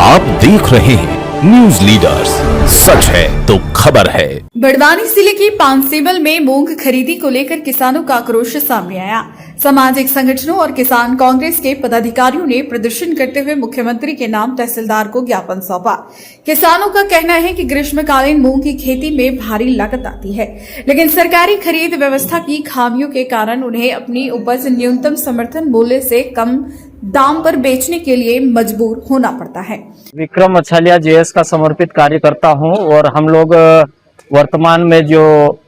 आप देख रहे हैं न्यूज लीडर्स, सच है तो खबर है। बड़वानी जिले की पानसेमल में मूंग खरीदी को लेकर किसानों का आक्रोश सामने आया। सामाजिक संगठनों और किसान कांग्रेस के पदाधिकारियों ने प्रदर्शन करते हुए मुख्यमंत्री के नाम तहसीलदार को ज्ञापन सौंपा। किसानों का कहना है कि ग्रीष्मकालीन मूंग की खेती में भारी लागत आती है, लेकिन सरकारी खरीद व्यवस्था की खामियों के कारण उन्हें अपनी उपज न्यूनतम समर्थन मूल्य से कम दाम पर बेचने के लिए मजबूर होना पड़ता है। विक्रम मछलिया जेएस का समर्पित कार्यकर्ता हूं और हम लोग वर्तमान में जो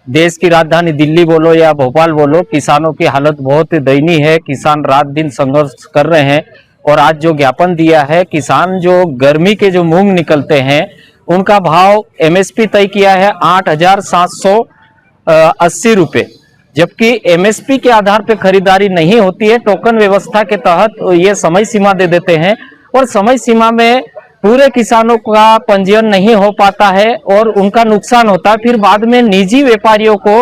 देश की राजधानी दिल्ली बोलो या भोपाल बोलो, किसानों की हालत बहुत दयनीय है। किसान रात दिन संघर्ष कर रहे हैं और आज जो ज्ञापन दिया है, किसान जो गर्मी के जो मूंग निकलते हैं उनका भाव एमएसपी तय किया है 8,780 रुपये, जबकि एमएसपी के आधार पर खरीदारी नहीं होती है। टोकन व्यवस्था के तहत ये समय सीमा दे देते हैं और समय सीमा में पूरे किसानों का पंजीयन नहीं हो पाता है और उनका नुकसान होता है। फिर बाद में निजी व्यापारियों को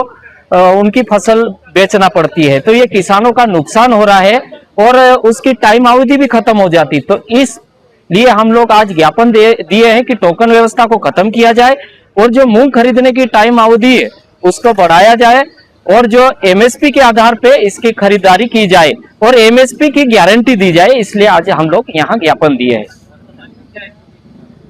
उनकी फसल बेचना पड़ती है, तो ये किसानों का नुकसान हो रहा है और उसकी टाइम अवधि भी खत्म हो जाती। तो इसलिए हम लोग आज ज्ञापन दिए हैं कि टोकन व्यवस्था को खत्म किया जाए और जो मूंग खरीदने की टाइम अवधि है उसको बढ़ाया जाए और जो एमएसपी के आधार पे इसकी खरीदारी की जाए और एमएसपी की गारंटी दी जाए। इसलिए आज हम लोग यहाँ ज्ञापन दिए हैं।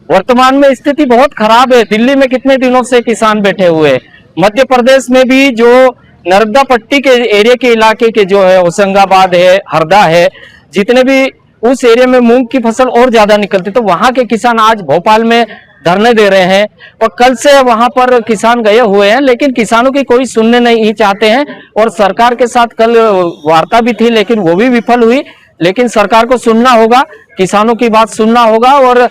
वर्तमान में स्थिति बहुत खराब है। दिल्ली में कितने दिनों से किसान बैठे हुए हैं। मध्य प्रदेश में भी जो नर्मदा पट्टी के एरिया के इलाके के जो है, होशंगाबाद है, हरदा है, जितने भी उस एरिया में मूंग की फसल और ज्यादा निकलती, तो वहां के किसान आज भोपाल में धरने दे रहे हैं और कल से वहां पर किसान गए हुए हैं, लेकिन किसानों की कोई सुनने नहीं चाहते हैं। और सरकार के साथ कल वार्ता भी थी, लेकिन वो भी विफल हुई। लेकिन सरकार को सुनना होगा, किसानों की बात सुनना होगा और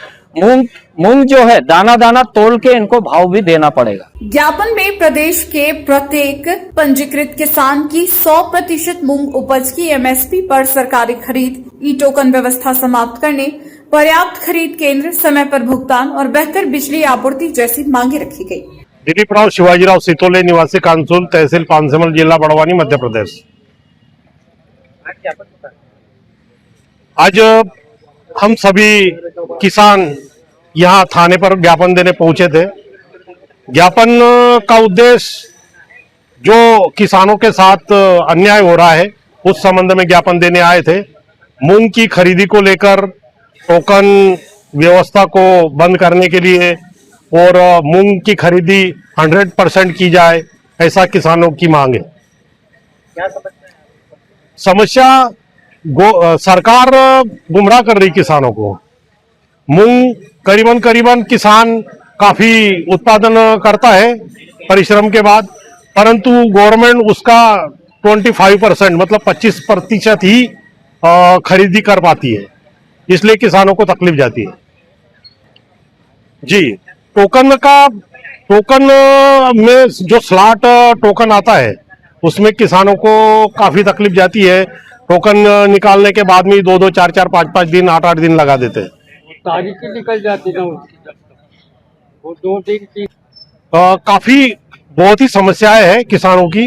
मूंग जो है दाना दाना तोल के इनको भाव भी देना पड़ेगा। ज्ञापन में प्रदेश के प्रत्येक पंजीकृत किसान की 100% मूंग उपज की एमएसपी पर सरकारी खरीद, ई टोकन व्यवस्था समाप्त करने, पर्याप्त खरीद केंद्र, समय पर भुगतान और बेहतर बिजली आपूर्ति जैसी मांगे रखी गई। दिलीपराव शिवाजीराव सितोले, निवासी कांसुल, तहसील पानसेमल, जिला बड़वानी, मध्य प्रदेश। आज हम सभी किसान यहाँ थाने पर ज्ञापन देने पहुंचे थे। ज्ञापन का उद्देश्य जो किसानों के साथ अन्याय हो रहा है उस संबंध में ज्ञापन देने आए थे। मूंग की खरीदी को लेकर टोकन व्यवस्था को बंद करने के लिए और मूंग की खरीदी 100% की जाए, ऐसा किसानों की मांग है। क्या समस्या सरकार गुमराह कर रही किसानों को। मूंग करीबन किसान काफी उत्पादन करता है परिश्रम के बाद, परंतु गवर्नमेंट उसका 25% मतलब 25% ही खरीदी कर पाती है, इसलिए किसानों को तकलीफ जाती है। जी, टोकन में जो स्लॉट टोकन आता है उसमें किसानों को काफी तकलीफ जाती है। टोकन निकालने के बाद में 2-2, 4-4, 5-5 दिन, 8-8 दिन लगा देते हैं। तारीखें निकल जाती है वो 2 दिन। काफी बहुत ही समस्याएं हैं किसानों की।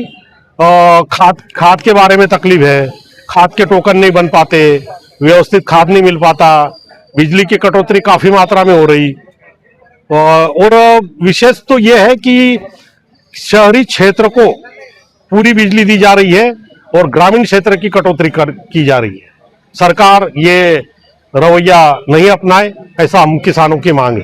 खाद के बारे में तकलीफ है, खाद के टोकन नहीं बन पाते, व्यवस्थित खाद नहीं मिल पाता, बिजली की कटौती काफी मात्रा में हो रही। और विशेष तो यह है कि शहरी क्षेत्र को पूरी बिजली दी जा रही है और ग्रामीण क्षेत्र की कटौती की जा रही है। सरकार ये रवैया नहीं अपनाए, ऐसा हम किसानों की मांग है।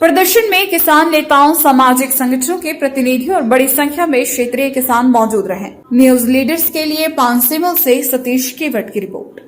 प्रदर्शन में किसान नेताओं, सामाजिक संगठनों के प्रतिनिधि और बड़ी संख्या में क्षेत्रीय किसान मौजूद रहे। न्यूज लीडर्स के लिए पानसेमल से सतीश केवट की रिपोर्ट।